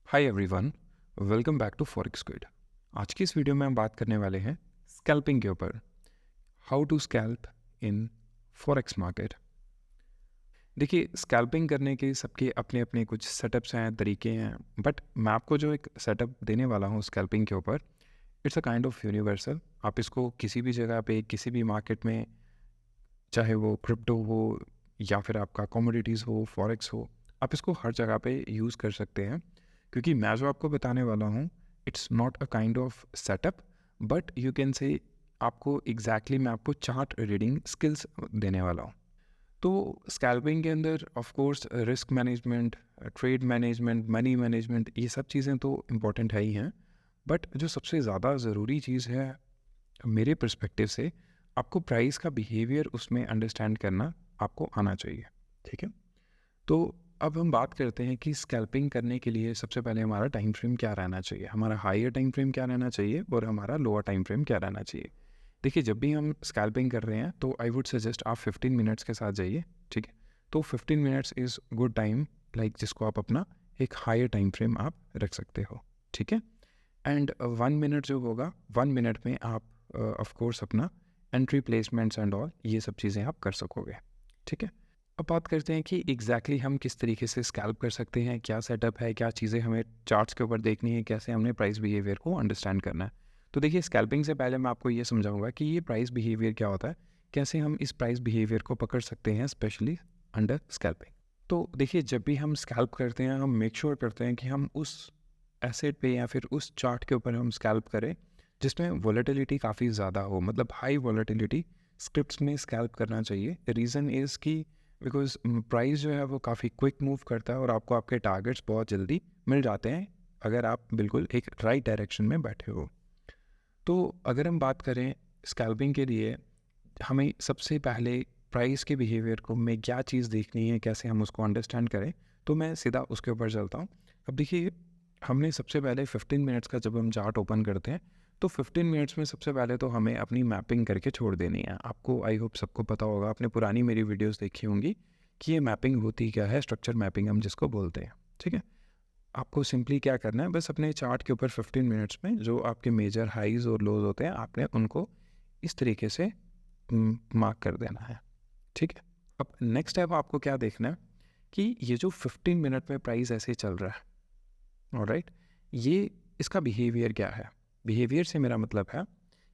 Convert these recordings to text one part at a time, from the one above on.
Hi everyone, welcome back to Forex Quid. आज की इस वीडियो में हम बात करने वाले हैं स्कैल्पिंग के ऊपर। How to scalp in forex market. देखिए, स्कैल्पिंग करने के सबके अपने अपने कुछ सेटअप्स हैं, तरीके हैं, बट मैं आपको जो एक सेटअप देने वाला हूँ स्कैल्पिंग के ऊपर, it's a kind of universal. आप इसको किसी भी जगह पे, किसी भी मार्केट में, चाहे वो क्रिप्टो हो या फिर आपका कमोडिटीज़ हो, फॉरेक्स हो, आप इसको हर जगह पे यूज़ कर सकते हैं। क्योंकि मैं जो आपको बताने वाला हूँ, it's not a kind of setup, but you can say आपको मैं आपको चार्ट रीडिंग स्किल्स देने वाला हूँ। तो स्कैल्पिंग के अंदर of course risk management, trade management, money management, ये सब चीज़ें तो इम्पॉर्टेंट है ही हैं, बट जो सबसे ज़्यादा ज़रूरी चीज़ है मेरे पर्सपेक्टिव से, आपको प्राइस का बिहेवियर उसमें अंडरस्टैंड करना आपको आना चाहिए। ठीक है, तो अब हम बात करते हैं कि स्कैल्पिंग करने के लिए सबसे पहले हमारा टाइम फ्रेम क्या रहना चाहिए, हमारा हायर टाइम फ्रेम क्या रहना चाहिए और हमारा लोअर टाइम फ्रेम क्या रहना चाहिए। देखिए, जब भी हम स्कैल्पिंग कर रहे हैं तो आई वुड सजेस्ट आप 15 मिनट्स के साथ जाइए। ठीक है, तो 15 minutes is good time, like जिसको आप अपना एक हायर टाइम फ्रेम आप रख सकते हो। ठीक है, एंड 1 मिनट जो होगा, 1 मिनट में आप ऑफ कोर्स अपना एंट्री प्लेसमेंट्स एंड ऑल ये सब चीज़ें आप कर सकोगे। ठीक है, अब बात करते हैं कि एग्जैक्टली हम किस तरीके से स्कैल्प कर सकते हैं, क्या सेटअप है, क्या चीज़ें हमें चार्ट्स के ऊपर देखनी है, कैसे हमने प्राइस बिहेवियर को अंडरस्टैंड करना है। तो देखिए, स्कैल्पिंग से पहले मैं आपको ये समझाऊंगा कि ये प्राइस बिहेवियर क्या होता है, कैसे हम इस प्राइस बिहेवियर को पकड़ सकते हैं, स्पेशली अंडर स्कैल्पिंग। तो देखिए, जब भी हम स्कैल्प करते हैं, हम मेक श्योर करते हैं कि हम उस एसेट पे या फिर उस चार्ट के ऊपर हम स्कैल्प करें जिसमें वॉलेटिलिटी काफ़ी ज़्यादा हो, मतलब हाई वॉलेटिलिटी स्क्रिप्ट्स में स्कैल्प करना चाहिए। रीज़न इज़ कि बिकॉज प्राइस जो है वो काफ़ी क्विक मूव करता है और आपको आपके टारगेट्स बहुत जल्दी मिल जाते हैं अगर आप बिल्कुल एक राइट डायरेक्शन में बैठे हो। तो अगर हम बात करें स्कैल्पिंग के लिए, हमें सबसे पहले प्राइस के बिहेवियर को में क्या चीज़ देखनी है, कैसे हम उसको अंडरस्टैंड करें, तो मैं सीधा उसके ऊपर चलता हूँ। अब देखिए, हमने सबसे पहले 15 मिनट्स का जब हम चार्ट ओपन करते हैं तो 15 मिनट्स में सबसे पहले तो हमें अपनी मैपिंग करके छोड़ देनी है। आपको आई होप सबको पता होगा, आपने पुरानी मेरी वीडियोस देखी होंगी कि ये मैपिंग होती क्या है, स्ट्रक्चर मैपिंग हम जिसको बोलते हैं। ठीक है, आपको सिंपली क्या करना है, बस अपने चार्ट के ऊपर 15 मिनट्स में जो आपके मेजर हाईज और लोज होते हैं, आपने उनको इस तरीके से मार्क कर देना है। ठीक है, अब नेक्स्ट स्टेप आपको क्या देखना है कि ये जो 15 मिनट में प्राइस ऐसे चल रहा है, ऑलराइट, ये इसका बिहेवियर क्या है। बिहेवियर से मेरा मतलब है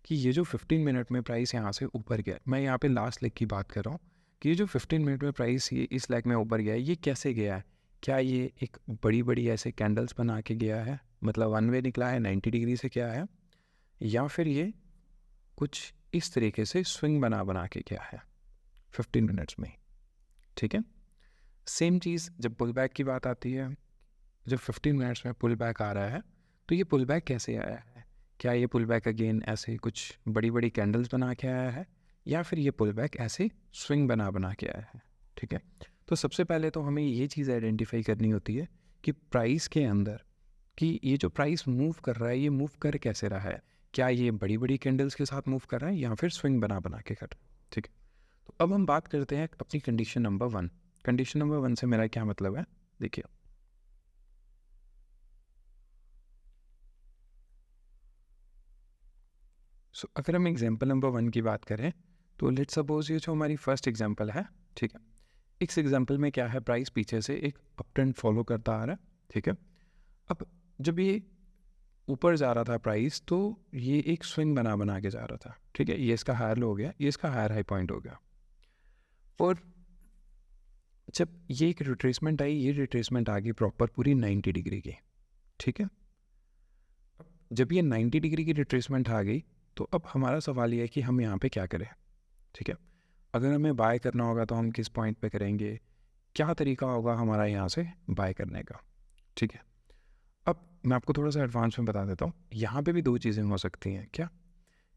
कि ये जो 15 मिनट में प्राइस यहाँ से ऊपर गया, मैं यहाँ पे लास्ट लेग की बात कर रहा हूँ, कि ये जो 15 मिनट में प्राइस ये इस लेग में ऊपर गया है, ये कैसे गया है। क्या ये एक बड़ी बड़ी ऐसे कैंडल्स बना के गया है, मतलब वन वे निकला है 90 डिग्री से क्या है, या फिर ये कुछ इस तरीके से स्विंग बना बना के गया है 15 मिनट्स में। ठीक है, सेम चीज़ जब पुल बैक की बात आती है, जब 15 मिनट्स में पुल बैक आ रहा है तो ये पुल बैक कैसे आया है। क्या ये पुल बैक अगेन ऐसे कुछ बड़ी बड़ी कैंडल्स बना के आया है, या फिर ये पुल बैक ऐसे स्विंग बना बना के आया है। ठीक है, तो सबसे पहले तो हमें ये चीज़ आइडेंटिफाई करनी होती है कि प्राइस के अंदर, कि ये जो प्राइस मूव कर रहा है ये मूव कर कैसे रहा है। क्या ये बड़ी बड़ी कैंडल्स के साथ मूव कर रहा है या फिर स्विंग बना बना के कर रहा है। ठीक है, तो अब हम बात करते हैं अपनी कंडीशन नंबर 1। कंडीशन नंबर 1 से मेरा क्या मतलब है, देखिए, अगर हम एग्जाम्पल नंबर 1 की बात करें तो लेट्स सपोज ये जो हमारी फर्स्ट एग्जाम्पल है। ठीक है, इस एग्जाम्पल में क्या है, प्राइस पीछे से एक अप ट्रेंड फॉलो करता आ रहा है। ठीक है, अब जब ये ऊपर जा रहा था प्राइस तो ये एक स्विंग बना बना के जा रहा था। ठीक है, ये इसका हायर लो हो गया, ये इसका हायर हाई पॉइंट हो गया, और जब ये एक रिट्रेसमेंट आई, ये रिट्रेसमेंट आ गई प्रॉपर पूरी 90 डिग्री की। ठीक है, जब ये 90 डिग्री की रिट्रेसमेंट आ गई तो अब हमारा सवाल ये है कि हम यहाँ पे क्या करें। ठीक है, अगर हमें बाय करना होगा तो हम किस पॉइंट पे करेंगे, क्या तरीका होगा हमारा यहाँ से बाय करने का। ठीक है, अब मैं आपको थोड़ा सा एडवांस में बता देता हूँ, यहाँ पे भी दो चीज़ें हो सकती हैं। क्या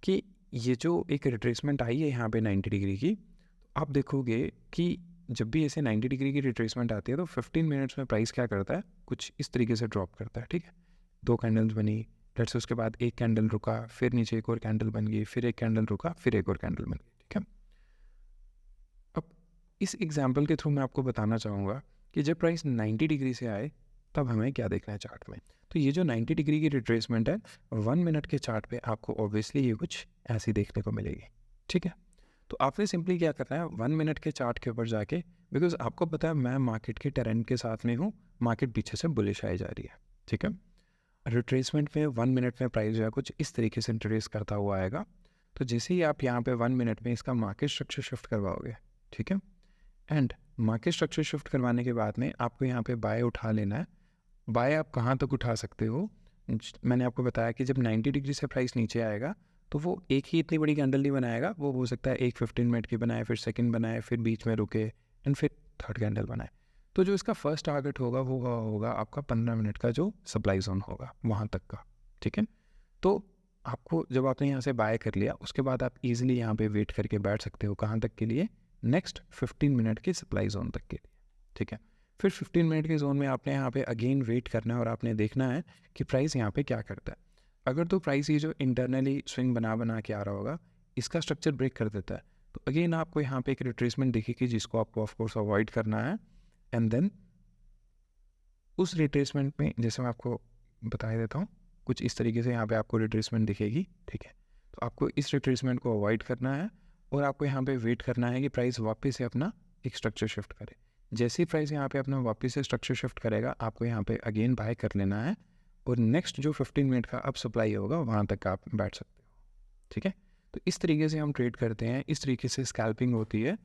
कि ये जो एक रिट्रेसमेंट आई है यहाँ पे 90 डिग्री की, आप देखोगे कि जब भी ऐसे 90 डिग्री की रिट्रेसमेंट आती है तो 15 मिनट्स में प्राइस क्या करता है, कुछ इस तरीके से ड्रॉप करता है। ठीक है, दो कैंडल्स बनी, लेट्स से उसके बाद एक कैंडल रुका, फिर नीचे एक और कैंडल बन गई, फिर एक कैंडल रुका, फिर एक और कैंडल बन गई। ठीक है, अब इस एग्जाम्पल के थ्रू मैं आपको बताना चाहूँगा कि जब प्राइस 90 डिग्री से आए तब हमें क्या देखना है चार्ट में। तो ये जो 90 डिग्री की रिट्रेसमेंट है 1 मिनट के चार्ट पे आपको ऑब्वियसली ये कुछ ऐसी देखने को मिलेगी, ठीक है। तो आपने सिंपली क्या करना है 1 मिनट के चार्ट के ऊपर जाके, बिकॉज आपको पता है मैं मार्केट के ट्रेंड के साथ में हूँ, मार्केट पीछे से बुलिश आई जा रही है, ठीक है। रिट्रेसमेंट में 1 मिनट में प्राइस जो है कुछ इस तरीके से रिट्रेस करता हुआ आएगा। तो जैसे ही आप यहाँ पे 1 मिनट में इसका मार्केट स्ट्रक्चर शिफ्ट करवाओगे, ठीक है, एंड मार्केट स्ट्रक्चर शिफ्ट करवाने के बाद में आपको यहाँ पे बाय उठा लेना है। बाय आप कहाँ तक उठा सकते हो, मैंने आपको बताया कि जब 90 डिग्री से प्राइस नीचे आएगा तो वो एक ही इतनी बड़ी कैंडल नहीं बनाएगा, वो हो सकता है एक 15 मिनट की बनाए, फिर सेकंड बनाए, फिर बीच में रुके एंड फिर थर्ड कैंडल बनाए। तो जो इसका फर्स्ट टारगेट होगा वो होगा आपका 15 मिनट का जो सप्लाई जोन होगा वहाँ तक का, ठीक है। तो आपको जब आपने यहाँ से बाय कर लिया उसके बाद आप इजीली यहाँ पे वेट करके बैठ सकते हो, कहाँ तक के लिए, नेक्स्ट 15 मिनट के सप्लाई जोन तक के लिए, ठीक है। फिर 15 मिनट के जोन में आपने यहाँ पे अगेन वेट करना है और आपने देखना है कि प्राइस यहाँ पे क्या करता है। अगर तो प्राइस ये जो इंटरनली स्विंग बना के आ रहा होगा इसका स्ट्रक्चर ब्रेक कर देता है तो अगेन आपको यहाँ पे एक रिट्रेसमेंट दिखेगी जिसको आपको ऑफकोर्स अवॉइड करना है। एंड देन उस रिट्रेसमेंट में जैसे मैं आपको बता ही देता हूँ कुछ इस तरीके से यहाँ पे आपको रिट्रेसमेंट दिखेगी, ठीक है। तो आपको इस रिट्रेसमेंट को अवॉइड करना है और आपको यहाँ पे वेट करना है कि प्राइस वापस से अपना एक स्ट्रक्चर शिफ्ट करे। जैसे ही प्राइस यहाँ पे अपना वापस से स्ट्रक्चर शिफ्ट करेगा आपको यहाँ पे अगेन बाय कर लेना है और नेक्स्ट जो 15 मिनट का अब सप्लाई होगा वहाँ तक आप बैठ सकते हो, ठीक है। तो इस तरीके से हम ट्रेड करते हैं, इस तरीके से स्कैल्पिंग होती है।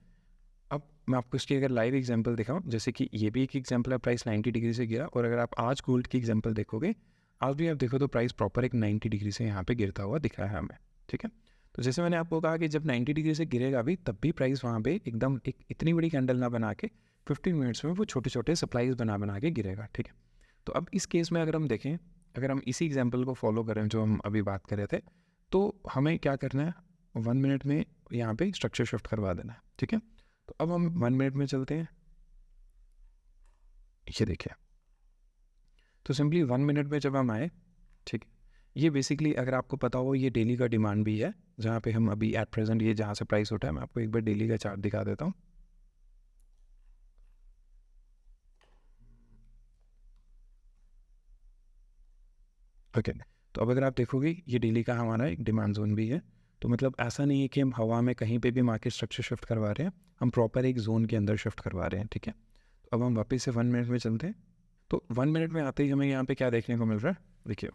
अब मैं आपको इसकी अगर लाइव एग्जांपल दिखाऊं, जैसे कि ये भी एक एग्जांपल है, प्राइस 90 डिग्री से गिरा और अगर आप आज गोल्ड की एग्जांपल देखोगे, आज भी आप देखो तो प्राइस प्रॉपर एक 90 डिग्री से यहाँ पे गिरता हुआ दिख रहा है हमें, ठीक है। तो जैसे मैंने आपको कहा कि जब 90 डिग्री से गिरेगा भी तब भी प्राइस वहाँ पे एकदम एक इतनी बड़ी कैंडल ना बना के 15 मिनट्स में वो छोटे छोटे सप्लाईज बना के गिरेगा, ठीक है। तो अब इस केस में अगर हम देखें, अगर हम इसी एग्जाम्पल को फॉलो करें जो हम अभी बात कर रहे थे, तो हमें क्या करना है 1 मिनट में यहाँ पे स्ट्रक्चर शिफ्ट करवा देना है, ठीक है। तो अब हम 1 मिनट में चलते हैं, ये देखिए। तो सिंपली 1 मिनट में जब हम आए, ठीक है, ये बेसिकली अगर आपको पता हो ये डेली का डिमांड भी है जहाँ पे हम अभी एट प्रेजेंट ये जहाँ से प्राइस उठा है, मैं आपको एक बार डेली का चार्ट दिखा देता हूँ। ओके तो अब अगर आप देखोगे ये डेली का हमारा एक डिमांड जोन भी है। तो मतलब ऐसा नहीं है कि हम हवा में कहीं पे भी मार्केट स्ट्रक्चर शिफ्ट करवा रहे हैं, हम प्रॉपर एक जोन के अंदर शिफ्ट करवा रहे हैं, ठीक है। तो अब हम वापस से 1 मिनट में चलते हैं। तो 1 मिनट में आते ही हमें यहाँ पे क्या देखने को मिल रहा है, देखिए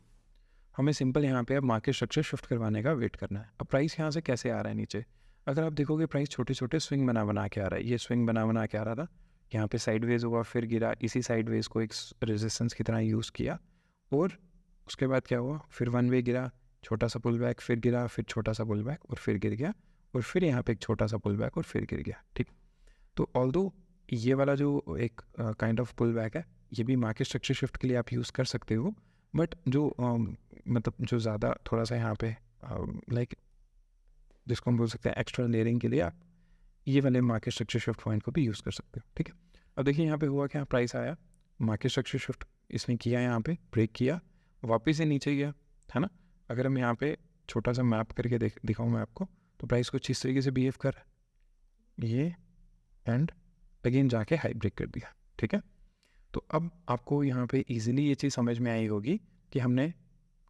हमें सिंपल यहाँ पे अब मार्केट स्ट्रक्चर शिफ्ट करवाने का वेट करना है। अब प्राइस यहाँ से कैसे आ रहा है नीचे, अगर आप देखोगे प्राइस छोटे छोटे स्विंग बना के आ रहा है, ये स्विंग बना के आ रहा था, यहाँ पे साइडवेज हुआ, फिर गिरा, इसी साइडवेज को एक रेजिस्टेंस की तरह यूज़ किया और उसके बाद क्या हुआ, फिर 1 वे गिरा, छोटा सा पुल बैक, फिर गिरा, फिर छोटा सा पुल बैक और फिर गिर गया और फिर यहाँ पे एक छोटा सा पुल बैक और फिर गिर गया, ठीक। तो ऑल्दो ये वाला जो एक काइंड ऑफ पुल बैक है ये भी मार्केट स्ट्रक्चर शिफ्ट के लिए आप यूज़ कर सकते हो, बट जो मतलब जो ज़्यादा थोड़ा सा यहाँ पे लाइक जिसको हम बोल सकते हैं एक्स्ट्रा लेयरिंग के लिए आप ये वाले मार्केट स्ट्रक्चर शिफ्ट पॉइंट को भी यूज़ कर सकते हो, ठीक है। अब देखिए यहाँ पे हुआ क्या, प्राइस आया, मार्केट स्ट्रक्चर शिफ्ट इसने किया, यहाँ पे ब्रेक किया, वापस से नीचे गया, है ना। अगर हम यहाँ पे छोटा सा मैप करके दिखाऊँ मैं आपको, तो प्राइस कुछ इस तरीके से बिहेव कर रहा है, ये एंड अगेन जाके हाई ब्रेक कर दिया, ठीक है। तो अब आपको यहाँ पे इजीली ये चीज़ समझ में आई होगी कि हमने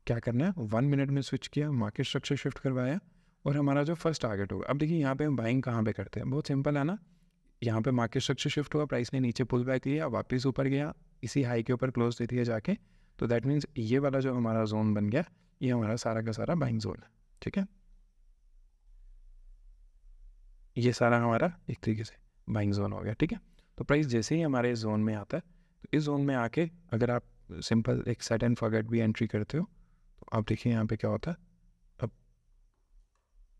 क्या करना है, 1 मिनट में स्विच किया, मार्केट स्ट्रक्चर शिफ्ट करवाया और हमारा जो फर्स्ट टारगेट होगा। अब देखिए यहाँ पे हम बाइंग कहाँ पे करते हैं, बहुत सिंपल है ना, यहाँ पे मार्केट स्ट्रक्चर शिफ्ट हुआ, प्राइस ने नीचे पुल बैक लिया, वापस ऊपर गया, इसी हाई के ऊपर क्लोज दे दिया जाके, तो दैट मीन्स ये वाला जो हमारा जोन बन गया ये हमारा सारा का सारा बाइंग जोन है, ठीक है। ये सारा हमारा एक तरीके से बाइंग जोन हो गया, ठीक है। तो प्राइस जैसे ही हमारे जोन में आता है तो इस जोन में आके अगर आप सिंपल एक सेट एंड फॉरगेट भी एंट्री करते हो तो आप देखिए यहाँ पे क्या होता है। अब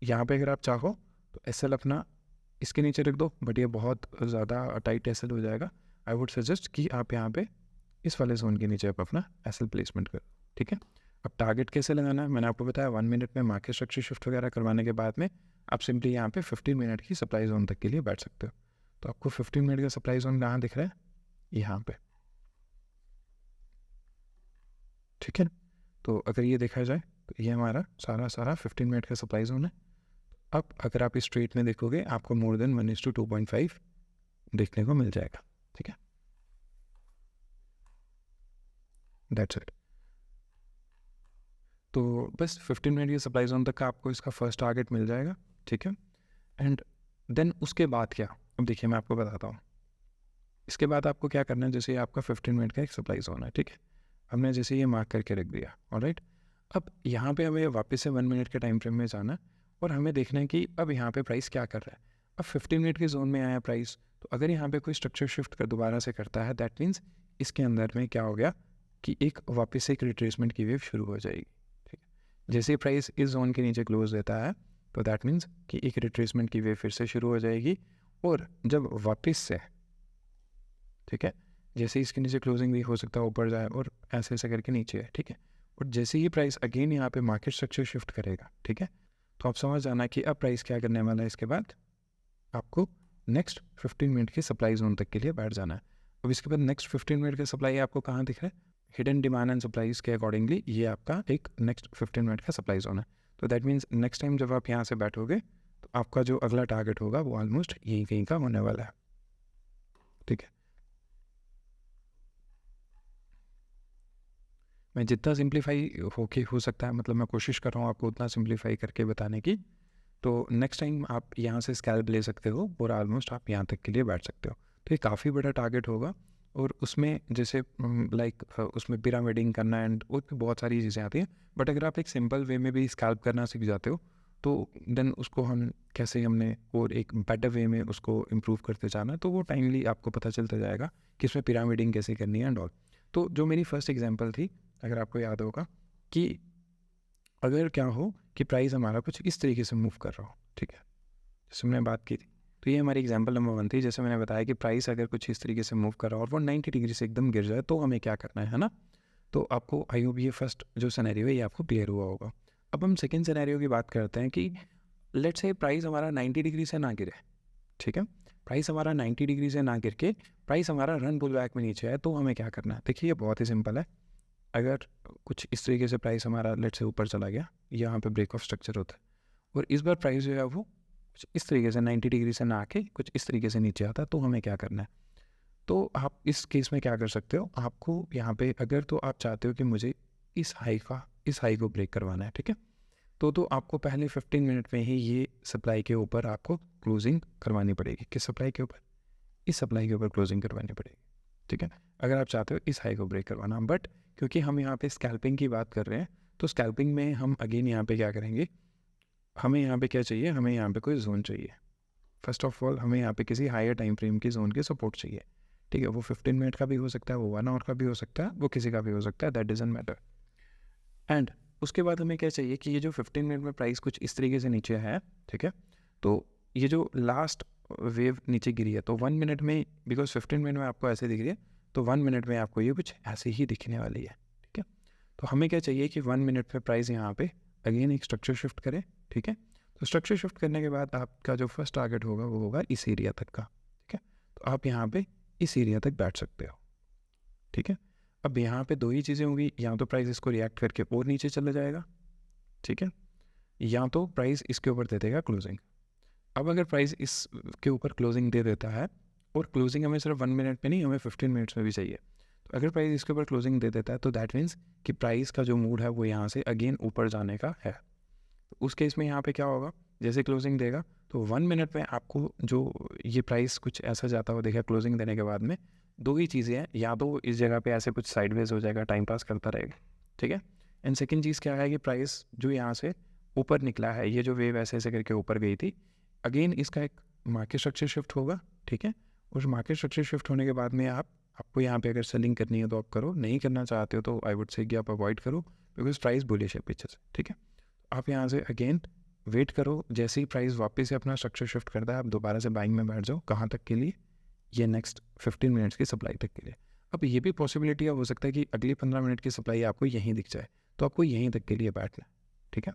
यहाँ पे अगर आप चाहो तो एसएल अपना इसके नीचे रख दो, बट ये बहुत ज़्यादा टाइट एसएल हो जाएगा। आई वुड सजेस्ट कि आप यहाँ पे इस वाले जोन के नीचे आप अपना एसएल प्लेसमेंट करो, ठीक है। अब टारगेट कैसे लगाना है मैंने आपको बताया, 1 मिनट में मार्केट स्ट्रक्चर शिफ्ट वगैरह करवाने के बाद में आप सिंपली यहाँ पे 15 मिनट की सप्लाई जोन तक के लिए बैठ सकते हो। तो आपको 15 मिनट का सप्लाई जोन कहाँ दिख रहा है, यहाँ पे, ठीक है। तो अगर ये देखा जाए तो ये हमारा सारा 15 मिनट का सप्लाई जोन है। अब अगर आप इस ट्रेड में देखोगे आपको मोर देन 1:2.5 देखने को मिल जाएगा, ठीक है। That's it. तो बस 15 मिनट की सप्लाई जोन तक का आपको इसका फर्स्ट टारगेट मिल जाएगा, ठीक है। एंड देन उसके बाद क्या, अब देखिए मैं आपको बताता हूँ। इसके बाद आपको क्या करना है, जैसे ये आपका 15 मिनट का एक सप्लाई जोन है, ठीक है, हमने जैसे ये मार्क करके रख दिया, ऑलराइट। अब यहाँ पे हमें वापस से 1 मिनट के टाइम फ्रेम में जाना है और हमें देखना है कि अब यहाँ पे प्राइस क्या कर रहा है। अब 15 मिनट के जोन में आया प्राइस, तो अगर यहाँ पे कोई स्ट्रक्चर शिफ्ट कर दोबारा से करता है, दैट मीन्स इसके अंदर में क्या हो गया कि एक वापस से एक रिट्रेसमेंट की वेव शुरू हो जाएगी, ठीक है। जैसे ही प्राइस इस जोन के नीचे क्लोज देता है तो दैट मीन्स कि एक रिट्रेसमेंट की वेव फिर से शुरू हो जाएगी। और जब वापस से, ठीक है, जैसे इसके नीचे क्लोजिंग भी हो सकता है ऊपर जाए और ऐसे ऐसे करके नीचे है, ठीक है। और जैसे ही प्राइस अगेन यहाँ पे मार्केट स्ट्रक्चर शिफ्ट करेगा, ठीक है, तो आप समझ जाना कि अब प्राइस क्या करने वाला है। इसके बाद आपको नेक्स्ट 15 मिनट की सप्लाई जोन तक के लिए बैठ जाना है। अब इसके बाद नेक्स्ट 15 मिनट का सप्लाई आपको कहाँ दिख रहा है, हिडन डिमांड एंड सप्लाईज के अकॉर्डिंगली ये आपका एक नेक्स्ट 15 मिनट का सप्लाई जोन है। तो दैट मीन्स नेक्स्ट टाइम जब आप यहाँ से बैठोगे तो आपका जो अगला टारगेट होगा वो ऑलमोस्ट यहीं कहीं का होने वाला है, ठीक है। मैं जितना सिंप्लीफाई हो सकता है, मतलब मैं कोशिश कर रहा हूँ आपको उतना सिंप्लीफाई करके बताने की। तो नेक्स्ट टाइम आप यहाँ से स्कैल्प ले सकते हो और ऑलमोस्ट आप यहाँ तक के लिए बैठ सकते हो। तो ये काफ़ी बड़ा टारगेट होगा और उसमें जैसे लाइक उसमें पिरामिडिंग करना एंड और भी बहुत सारी चीज़ें आती हैं। बट अगर आप एक सिंपल वे में भी स्कैल्प करना सीख जाते हो तो देन उसको हम कैसे हमने और एक बेटर वे में उसको इम्प्रूव करते जाना, तो वो टाइमली आपको पता चलता जाएगा कि इसमें पिरामिडिंग कैसे करनी है एंड ऑल। तो जो मेरी फर्स्ट एग्जांपल थी, अगर आपको याद होगा कि अगर क्या हो कि प्राइस हमारा कुछ इस तरीके से मूव कर रहा हो, ठीक है, जैसे हमने बात की थी, तो ये हमारी एग्जांपल नंबर 1 थी। जैसे मैंने बताया कि प्राइस अगर कुछ इस तरीके से मूव कर रहा हो और वो 90 डिग्री से एकदम गिर जाए तो हमें क्या करना है ना। तो आपको आई होप ये फर्स्ट जो सिनेरियो है ये आपको क्लियर हुआ होगा। अब हम सेकेंड सिनेरियो की बात करते हैं कि लेट्स से प्राइस हमारा 90 डिग्री से ना गिरे, ठीक है, प्राइस हमारा 90 डिग्री से ना गिर के प्राइस हमारा रन पुल बैक में नीचे है, तो हमें क्या करना है। देखिए ये बहुत ही सिंपल है। अगर कुछ इस तरीके से प्राइस हमारा लेट से ऊपर चला गया, यहाँ पे ब्रेक ऑफ स्ट्रक्चर होता है और इस बार प्राइस जो है वो कुछ इस तरीके से 90 डिग्री से ना आके कुछ इस तरीके से नीचे आता है, तो हमें क्या करना है। तो आप इस केस में क्या कर सकते हो, आपको यहाँ पे अगर तो आप चाहते हो कि मुझे इस हाई को ब्रेक करवाना है, ठीक है, तो आपको पहले 15 मिनट में ही ये सप्लाई के ऊपर आपको क्लोजिंग करवानी पड़ेगी। किस सप्लाई के ऊपर, इस सप्लाई के ऊपर क्लोजिंग करवानी पड़ेगी, ठीक है, अगर आप चाहते हो इस हाई को ब्रेक करवाना। बट क्योंकि हम यहाँ पे स्कैल्पिंग की बात कर रहे हैं तो स्कैल्पिंग में हम अगेन यहाँ पे क्या करेंगे, हमें यहाँ पे क्या चाहिए, हमें यहाँ पे कोई जोन चाहिए। फर्स्ट ऑफ ऑल हमें यहाँ पे किसी हायर टाइम फ्रेम की जोन की सपोर्ट चाहिए, ठीक है, वो 15 मिनट का भी हो सकता है, वो 1 आवर का भी हो सकता है, वो किसी का भी हो सकता है, दैट डजंट मैटर। एंड उसके बाद हमें क्या चाहिए कि ये जो 15 मिनट में प्राइस कुछ इस तरीके से नीचे है, ठीक है, तो ये जो लास्ट वेव नीचे गिरी है तो 1 मिनट में, बिकॉज 15 मिनट में आपको ऐसे दिख रही है तो 1 मिनट में आपको ये कुछ ऐसे ही दिखने वाली है, ठीक है। तो हमें क्या चाहिए कि 1 मिनट में प्राइस यहाँ पे अगेन एक स्ट्रक्चर शिफ्ट करे, ठीक है। तो स्ट्रक्चर शिफ्ट करने के बाद आपका जो फर्स्ट टारगेट होगा वो होगा इस एरिया तक का, ठीक है, तो आप यहाँ पे इस एरिया तक बैठ सकते हो, ठीक है। अब यहाँ पे दो ही चीज़ें होंगी, या तो प्राइस इसको रिएक्ट करके और नीचे चला जाएगा, ठीक है, या तो प्राइस इसके ऊपर दे देगा क्लोजिंग। अब अगर प्राइस इसके ऊपर क्लोजिंग दे देता है, और क्लोजिंग हमें सिर्फ 1 मिनट में नहीं, हमें 15 मिनट्स में भी चाहिए, तो अगर प्राइस इसके ऊपर क्लोजिंग दे देता है तो दैट मीन्स कि प्राइस का जो मूड है वो यहाँ से अगेन ऊपर जाने का है। तो उस केस में यहाँ पे क्या होगा, जैसे क्लोजिंग देगा तो 1 मिनट में आपको जो ये प्राइस कुछ ऐसा जाता हुआ देखा क्लोजिंग देने के बाद में, दो ही चीज़ें हैं, या तो इस जगह पे ऐसे कुछ साइडवेज हो जाएगा, टाइम पास करता रहेगा, ठीक है। एंड सेकंड चीज़ क्या है कि प्राइस जो यहाँ से ऊपर निकला है, ये जो वेव ऐसे ऐसे करके ऊपर गई थी, अगेन इसका एक मार्केट स्ट्रक्चर शिफ्ट होगा, ठीक है। उस मार्केट स्ट्रक्चर शिफ्ट होने के बाद में आपको यहाँ पे अगर सेलिंग करनी है तो आप करो, नहीं करना चाहते हो तो आई वुड से कि आप अवॉइड करो, बिकॉज प्राइस बुलिश है पीछे से, ठीक है। आप यहाँ से अगेन वेट करो, जैसे ही प्राइस वापस से अपना स्ट्रक्चर शिफ्ट करता है आप दोबारा से बाइंग में बैठ जाओ, कहाँ तक के लिए, ये नेक्स्ट 15 मिनट्स की सप्लाई तक के लिए। अब ये भी पॉसिबिलिटी हो सकता है कि अगली 15 मिनट की सप्लाई आपको यहीं दिख जाए, तो आपको यहीं तक के लिए बैठना है, ठीक है।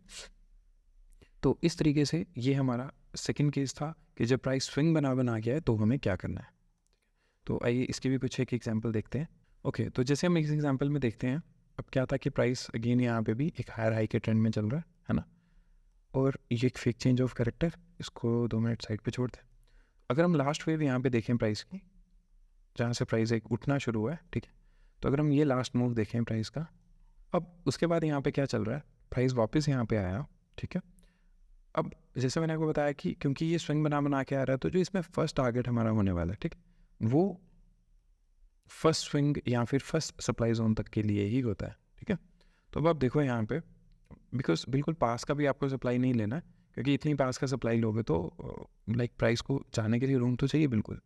तो इस तरीके से ये हमारा सेकंड केस था कि जब प्राइस स्विंग बना गया है तो हमें क्या करना है। तो आइए इसके भी कुछ एक एग्जांपल देखते हैं। ओके, तो जैसे हम इस एग्जांपल में देखते हैं, अब क्या था कि प्राइस अगेन यहाँ पे भी एक हायर हाई के ट्रेंड में चल रहा है ना, और ये एक फेक चेंज ऑफ कैरेक्टर, इसको 2 मिनट साइड पे छोड़ दें। अगर हम लास्ट वेव यहाँ पे देखें प्राइस की, जहाँ से प्राइस एक उठना शुरू हुआ है, ठीक है, तो अगर हम ये लास्ट मूव देखें प्राइस का, अब उसके बाद यहाँ पे क्या चल रहा है, प्राइस वापस यहाँ पे आया, ठीक है। अब जैसे मैंने आपको बताया कि क्योंकि ये स्विंग बना के आ रहा है, तो जो इसमें फर्स्ट टारगेट हमारा होने वाला है, ठीक, वो फर्स्ट स्विंग या फिर फर्स्ट सप्लाई जोन तक के लिए ही होता है, ठीक है। तो अब आप देखो यहाँ पे, बिकॉज बिल्कुल पास का भी आपको सप्लाई नहीं लेना है, क्योंकि इतनी पास का सप्लाई लोगे तो लाइक प्राइस को जाने के लिए रूम तो चाहिए बिल्कुल,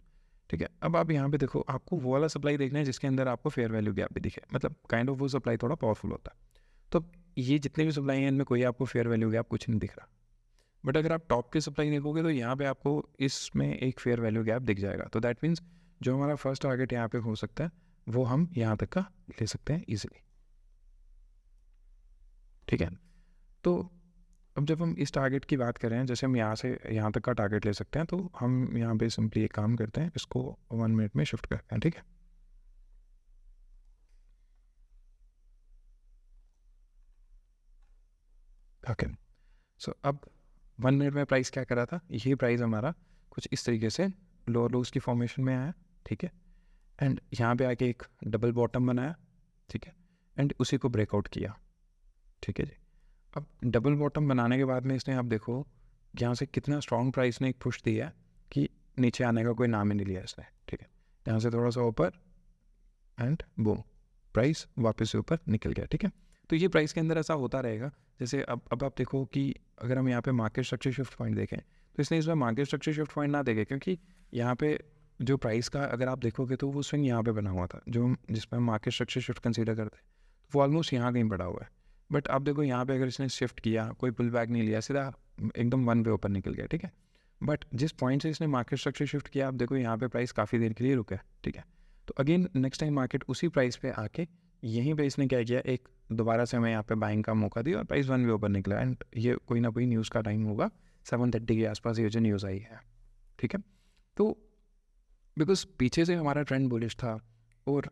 ठीक है। अब आप यहाँ पे देखो, आपको वो वाला सप्लाई देखना है जिसके अंदर आपको फेयर वैल्यू गैप भी दिखे, मतलब काइंड ऑफ वो सप्लाई थोड़ा पावरफुल होता है। तो ये जितने भी सप्लाई हैं इनमें कोई आपको फेयर वैल्यू गैप कुछ नहीं दिख रहा, बट अगर आप टॉप के सप्लाई देखोगे तो यहाँ पे आपको इसमें एक फेयर वैल्यू गैप दिख जाएगा। तो दैट मीन्स जो हमारा फर्स्ट टारगेट यहाँ पे हो सकता है वो हम यहाँ तक का ले सकते हैं ईजिली, ठीक है। तो अब जब हम इस टारगेट की बात कर रहे हैं, जैसे हम यहाँ से यहाँ तक का टारगेट ले सकते हैं, तो हम यहाँ पे सिंपली एक काम करते हैं, इसको 1 मिनट में शिफ्ट करते हैं, ठीक है। ओके, सो अब 1 मिनट में प्राइस क्या करा था, ये प्राइस हमारा कुछ इस तरीके से लोअर लोज की फॉर्मेशन में आया, ठीक है। एंड यहाँ पे आके एक डबल बॉटम बनाया, ठीक है, एंड उसी को ब्रेकआउट किया, ठीक है जी। अब डबल बॉटम बनाने के बाद में इसने, आप देखो यहाँ से कितना स्ट्रॉन्ग प्राइस ने एक पुश दिया कि नीचे आने का कोई नाम ही नहीं लिया इसने, ठीक है। यहाँ से थोड़ा सा ऊपर एंड बूम, प्राइस वापस से ऊपर निकल गया, ठीक है। तो ये प्राइस के अंदर ऐसा होता रहेगा। जैसे अब आप देखो कि अगर हम यहाँ पे मार्केट स्ट्रक्चर शिफ्ट पॉइंट देखें, तो इसने इस बार मार्केट स्ट्रक्चर शिफ्ट पॉइंट ना देखे, क्योंकि यहाँ पे जो प्राइस का अगर आप देखोगे तो वो स्विंग यहाँ पे बना हुआ था, जो जिसमें हम मार्केट स्ट्रक्चर शिफ्ट कंसीडर करते हैं, तो वो ऑलमोस्ट यहाँ कहीं पड़ा हुआ है। बट आप देखो यहाँ पे अगर इसने शिफ्ट किया, कोई पुल बैक नहीं लिया, सीधा एकदम वन वे ऊपर निकल गया, ठीक है। बट जिस पॉइंट से इसने मार्केट स्ट्रक्चर शिफ्ट किया, आप देखो यहाँ पे प्राइस काफ़ी देर के लिए रुका है, ठीक है। तो अगेन नेक्स्ट टाइम मार्केट उसी प्राइस पे आके यहीं पे इसने क्या किया, एक दोबारा से हमें यहाँ पे बाइंग का मौका दिया और प्राइस वन वे ऊपर निकला। एंड ये कोई ना कोई न्यूज़ का टाइम होगा 7:30 के आसपास ये जो न्यूज़ आई है, ठीक है। तो बिकॉज पीछे से हमारा ट्रेंड बुलिश था और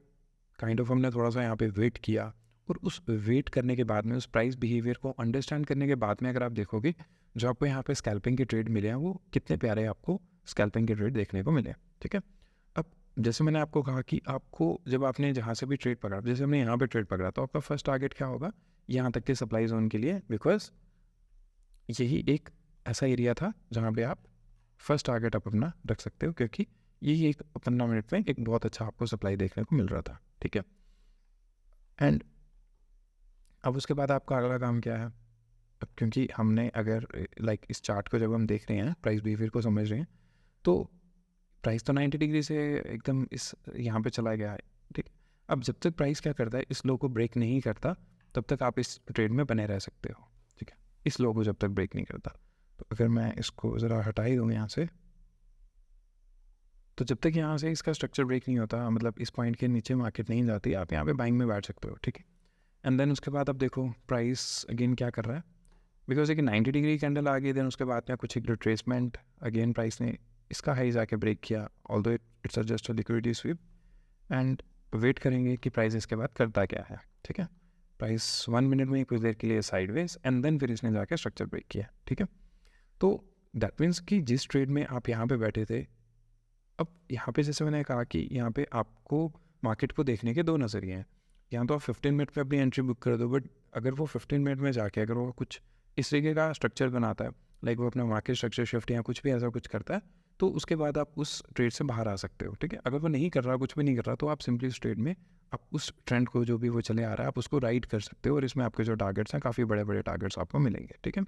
काइंड ऑफ हमने थोड़ा सा यहाँ पे वेट किया, और उस वेट करने के बाद में उस प्राइस बिहेवियर को अंडरस्टैंड करने के बाद में अगर आप देखोगे जो आपको यहाँ पे स्कैल्पिंग के ट्रेड मिले हैं, वो कितने प्यारे आपको स्कैल्पिंग के ट्रेड देखने को मिले, ठीक है। अब जैसे मैंने आपको कहा कि आपको जब आपने जहाँ से भी ट्रेड पकड़ा, जैसे हमने यहाँ पे ट्रेड पकड़ा, तो आपका फर्स्ट टारगेट क्या होगा, यहाँ तक के सप्लाई जोन के लिए, बिकॉज यही एक ऐसा एरिया था जहाँ पे आप फर्स्ट टारगेट आप अपना रख सकते हो, क्योंकि यही एक 15 मिनट में एक बहुत अच्छा आपको सप्लाई देखने को मिल रहा था, ठीक है। एंड अब उसके बाद आपका अगला काम क्या है, अब क्योंकि हमने अगर लाइक इस चार्ट को जब हम देख रहे हैं, प्राइस बिहेवियर को समझ रहे हैं, तो प्राइस तो 90 डिग्री से एकदम इस यहाँ पे चला गया है, ठीक। अब जब तक प्राइस क्या करता है, इस लो को ब्रेक नहीं करता, तब तक आप इस ट्रेड में बने रह सकते हो, ठीक है। इस लो को जब तक ब्रेक नहीं करता, तो अगर मैं इसको ज़रा हटा ही दूँ यहाँ से, तो जब तक यहाँ से इसका स्ट्रक्चर ब्रेक नहीं होता, मतलब इस पॉइंट के नीचे मार्केट नहीं जाती, आप यहाँ पे बाइंग में बैठ सकते हो, ठीक है। एंड देन उसके बाद अब देखो प्राइस अगेन क्या कर रहा है, बिकॉज एक 90 डिग्री कैंडल आ गई, देन उसके बाद में कुछ एक रिट्रेसमेंट, अगेन प्राइस ने इसका हाई जाके ब्रेक किया, although it's just a liquidity sweep, and wait करेंगे कि प्राइस इसके बाद करता क्या है, ठीक है। प्राइस 1 मिनट में कुछ देर के लिए साइडवेज, एंड देन फिर इसने जाके स्ट्रक्चर ब्रेक किया, ठीक है। तो दैट मीन्स कि जिस ट्रेड में आप यहाँ पे बैठे थे, अब यहाँ पे जैसे मैंने कहा कि यहाँ पे आपको मार्केट को देखने के दो नज़रिए हैं। यहाँ तो आप 15 मिनट में अपनी एंट्री बुक कर दो, बट अगर वो 15 मिनट में जाके अगर वो कुछ इस तरीके का स्ट्रक्चर बनाता है, लाइक वो अपना मार्केट स्ट्रक्चर शिफ्ट या कुछ भी ऐसा कुछ करता है, तो उसके बाद आप उस ट्रेड से बाहर आ सकते हो, ठीक है। अगर वो नहीं कर रहा, कुछ भी नहीं कर रहा, तो आप सिंपली उस ट्रेड में आप उस ट्रेंड को जो भी वो चले आ रहा है, आप उसको राइड कर सकते हो, और इसमें आपके जो टारगेट्स हैं काफ़ी बड़े बड़े टारगेट्स आपको मिलेंगे, ठीक है।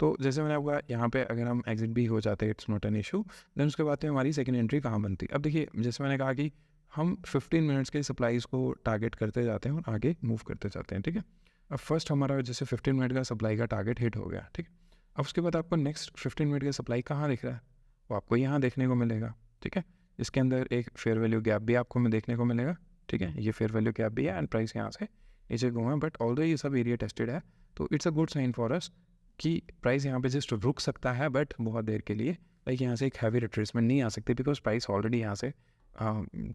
तो जैसे मैंने आपका यहाँ पे अगर हम एग्जिट भी हो जाते हैं, it's not an issue, then उसके बाद में हमारी सेकंड एंट्री कहाँ बनती है। अब देखिए, जैसे मैंने कहा कि हम 15 मिनट्स के सप्लाईज़ को टारगेट करते जाते हैं और आगे मूव करते जाते हैं, ठीक है। अब फर्स्ट हमारा जैसे 15 मिनट का सप्लाई का टारगेट हिट हो गया, ठीक है। अब उसके बाद आपको नेक्स्ट 15 मिनट का सप्लाई कहाँ दिख रहा है, वो आपको यहाँ देखने को मिलेगा, ठीक है। इसके अंदर एक फेयर वैल्यू गैप भी आपको देखने को मिलेगा, ठीक है। ये फेयर वैल्यू गैप भी है, एंड प्राइस यहाँ से नीचे घूमा, बट ऑल्दो ये सब एरिया टेस्टेड है, तो it's a good sign for us कि प्राइस यहाँ पे जस्ट रुक सकता है, बट बहुत देर के लिए, लाइक यहाँ से एक हैवी रिट्रेसमेंट नहीं आ सकती, बिकॉज प्राइस ऑलरेडी यहाँ से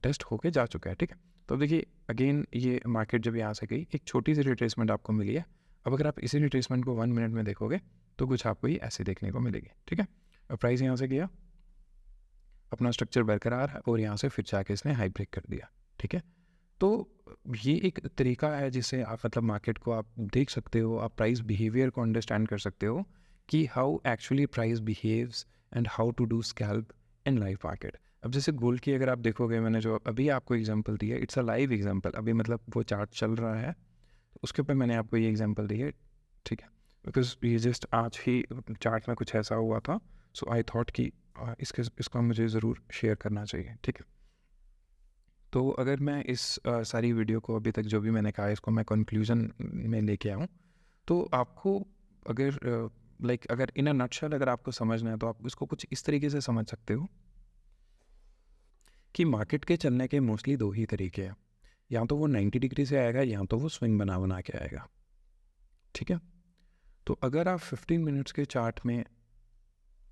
टेस्ट होके जा चुका है, ठीक है। तो देखिए अगेन ये मार्केट जब यहाँ से गई, एक छोटी सी रिट्रेसमेंट आपको मिली है। अब अगर आप इसी रिट्रेसमेंट को 1 मिनट में देखोगे, तो कुछ आपको ही ऐसे देखने को मिलेगी, ठीक है। अब प्राइस यहाँ से गया, अपना स्ट्रक्चर बरकरार है, और यहाँ से फिर जाके इसने हाई ब्रेक कर दिया, ठीक है। तो ये एक तरीका है जिससे आप मतलब मार्केट को आप देख सकते हो, आप प्राइस बिहेवियर को अंडरस्टैंड कर सकते हो कि how actually price behaves and how to do scalp in live market. अब जैसे गोल्ड की अगर आप देखोगे, मैंने जो अभी आपको एग्जांपल दिया, इट्स अ लाइव एग्जांपल, अभी मतलब वो चार्ट चल रहा है, तो उसके ऊपर मैंने आपको ये एग्जांपल दी है, ठीक है, बिकॉज ये जस्ट आज ही चार्ट में कुछ ऐसा हुआ था, सो आई थॉट कि इसका मुझे ज़रूर शेयर करना चाहिए, ठीक है। तो अगर मैं इस सारी वीडियो को अभी तक जो भी मैंने कहा इसको मैं कंक्लूजन में लेके आऊँ, तो आपको अगर लाइक अगर इन अ नटशेल अगर आपको समझना है तो आप इसको कुछ इस तरीके से समझ सकते हो कि मार्केट के चलने के मोस्टली दो ही तरीके हैं, या तो वो 90 डिग्री से आएगा या तो वो स्विंग बना बना के आएगा, ठीक है। तो अगर आप 15 मिनट्स के चार्ट में,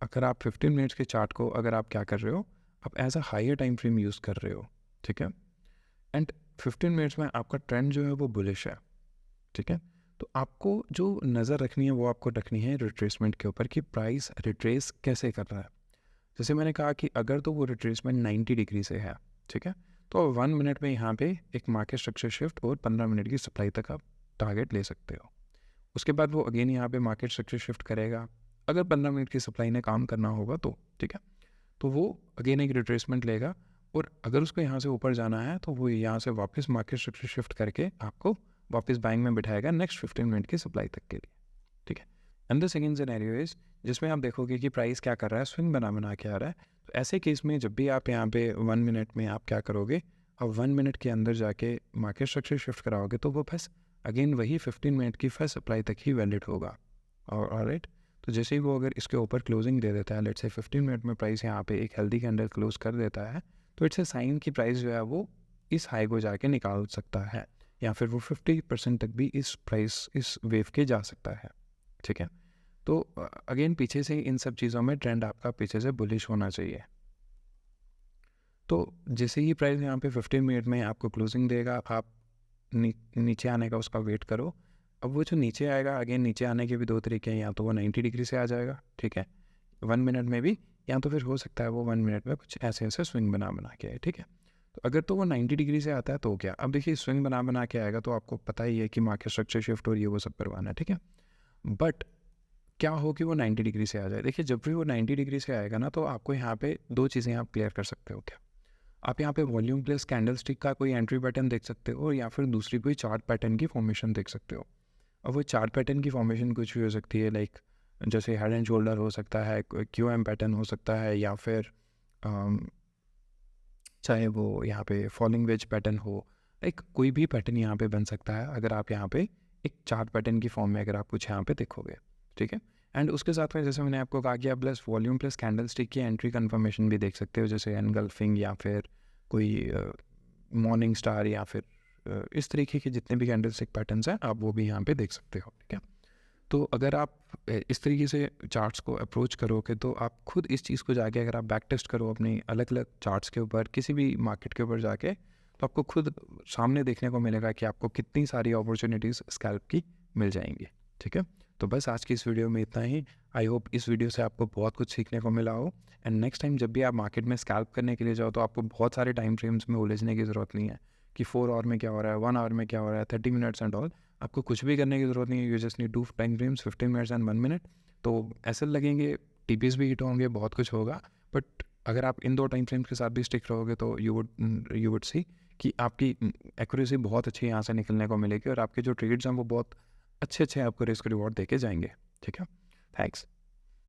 अगर आप 15 मिनट्स के चार्ट को अगर आप क्या कर रहे हो, आप as a higher time frame use कर रहे हो, ठीक है, एंड 15 मिनट्स में आपका ट्रेंड जो है वो बुलिश है, ठीक है, तो आपको जो नज़र रखनी है वो आपको रखनी है रिट्रेसमेंट के ऊपर कि प्राइस रिट्रेस कैसे कर रहा है। जैसे मैंने कहा कि अगर तो वो रिट्रेसमेंट 90 डिग्री से है, ठीक है, तो 1 मिनट में यहाँ पे एक मार्केट स्ट्रक्चर शिफ्ट और 15 मिनट की सप्लाई तक आप टारगेट ले सकते हो। उसके बाद वो अगेन यहाँ पे मार्केट स्ट्रक्चर शिफ्ट करेगा, अगर 15 मिनट की सप्लाई ने काम करना होगा तो, ठीक है, तो वो अगेन एक रिट्रेसमेंट लेगा, और अगर उसको यहाँ से ऊपर जाना है तो वो यहाँ से वापस मार्केट स्ट्रक्चर शिफ्ट करके आपको वापस बाइंग में बिठाएगा नेक्स्ट 15 मिनट की सप्लाई तक के लिए, ठीक है। And the second scenario is जिसमें आप देखोगे कि प्राइस क्या कर रहा है, स्विंग बना बना के आ रहा है, तो ऐसे केस में जब भी आप यहाँ पे 1 मिनट में आप क्या करोगे, अब 1 मिनट के अंदर जाके मार्केट स्ट्रक्चर शिफ्ट कराओगे तो वो बस अगेन वही 15 मिनट की फर्स्ट सप्लाई तक ही वैलिड होगा। और ऑलराइट, तो जैसे ही वो अगर इसके ऊपर क्लोजिंग दे देता है, लेट्स से 15 मिनट में प्राइस यहाँ पे एक हेल्दी कैंडल क्लोज कर देता है, तो इट्स ए साइन कि प्राइस जो है वो इस हाई को जाके निकाल सकता है, या फिर वो 50% तक भी इस प्राइस इस वेव के जा सकता है, ठीक है। तो अगेन पीछे से इन सब चीज़ों में ट्रेंड आपका पीछे से बुलिश होना चाहिए। तो जैसे ही प्राइस यहाँ पे 15 मिनट में आपको क्लोजिंग देगा, आप नीचे आने का उसका वेट करो। अब वो जो नीचे आएगा, अगेन नीचे आने के भी दो तरीके हैं, या तो वो 90 डिग्री से आ जाएगा, ठीक है, 1 मिनट में भी, या तो फिर हो सकता है वो 1 मिनट में कुछ ऐसे ऐसे स्विंग बना बना के आए, ठीक है। तो अगर तो वो 90 डिग्री से आता है तो क्या, अब देखिए स्विंग बना बना के आएगा तो आपको पता ही है कि मार्केट स्ट्रक्चर शिफ्ट हो रही है, वो सब करवाना है, ठीक है। बट क्या हो कि वो 90 डिग्री से आ जाए, देखिए जब भी वो 90 डिग्री से आएगा ना, तो आपको यहाँ पे दो चीज़ें आप क्लियर कर सकते हो। क्या आप यहाँ पे वॉल्यूम प्लस कैंडल स्टिक का कोई एंट्री पैटर्न देख सकते हो, या फिर दूसरी कोई चार्ट पैटर्न की फॉर्मेशन देख सकते हो। और वो चार्ट पैटर्न की फॉर्मेशन कुछ भी हो सकती है, लाइक जैसे हेड एंड शोल्डर हो सकता है, QM पैटर्न हो सकता है, या फिर चाहे वो यहाँ पे फॉलिंग वेज पैटर्न हो, लाइक कोई भी पैटर्न यहाँ पे बन सकता है अगर आप यहाँ पे एक चार्ट पैटर्न की फॉर्म में अगर आप कुछ यहाँ पे देखोगे, ठीक है। एंड उसके साथ में जैसे मैंने आपको कहा कि आप plus volume plus candle stick की एंट्री कन्फर्मेशन भी देख सकते हो, जैसे एनगल्फिंग या फिर कोई मॉर्निंग स्टार, या फिर इस तरीके के जितने भी कैंडल स्टिक पैटर्न्स हैं आप वो भी यहाँ पे देख सकते हो, ठीक है। तो अगर आप इस तरीके से चार्ट्स को अप्रोच करोगे तो आप खुद इस चीज़ को जाके अगर आप बैक टेस्ट करो अपनी अलग अलग चार्ट्स के ऊपर किसी भी मार्केट के ऊपर जाके, तो आपको खुद सामने देखने को मिलेगा कि आपको कितनी सारी अपॉर्चुनिटीज़ स्कैल्प की मिल जाएंगी, ठीक है। तो बस आज की इस वीडियो में इतना ही। आई होप इस वीडियो से आपको बहुत कुछ सीखने को मिला हो, एंड नेक्स्ट टाइम जब भी आप मार्केट में स्कैल्प करने के लिए जाओ तो आपको बहुत सारे टाइम फ्रेम्स में उलझने की ज़रूरत नहीं है कि 4 आवर में क्या हो रहा है, 1 आवर में क्या हो रहा है, 30 मिनट्स एंड ऑल। आपको कुछ भी करने की ज़रूरत नहीं है, you just need 2 time frames, 15 minutes and 1 minute. तो ऐसे लगेंगे, TPS भी हिट होंगे, बहुत कुछ होगा, बट अगर आप इन 2 टाइम फ्रेम्स के साथ भी स्टिक रहोगे तो यू वुड सी कि आपकी एक्यूरेसी बहुत अच्छी यहाँ से निकलने को मिलेगी, और आपके जो ट्रेड्स हैं वो बहुत अच्छे अच्छे आपको रिस्क रिवॉर्ड देके जाएंगे, ठीक है। थैंक्स।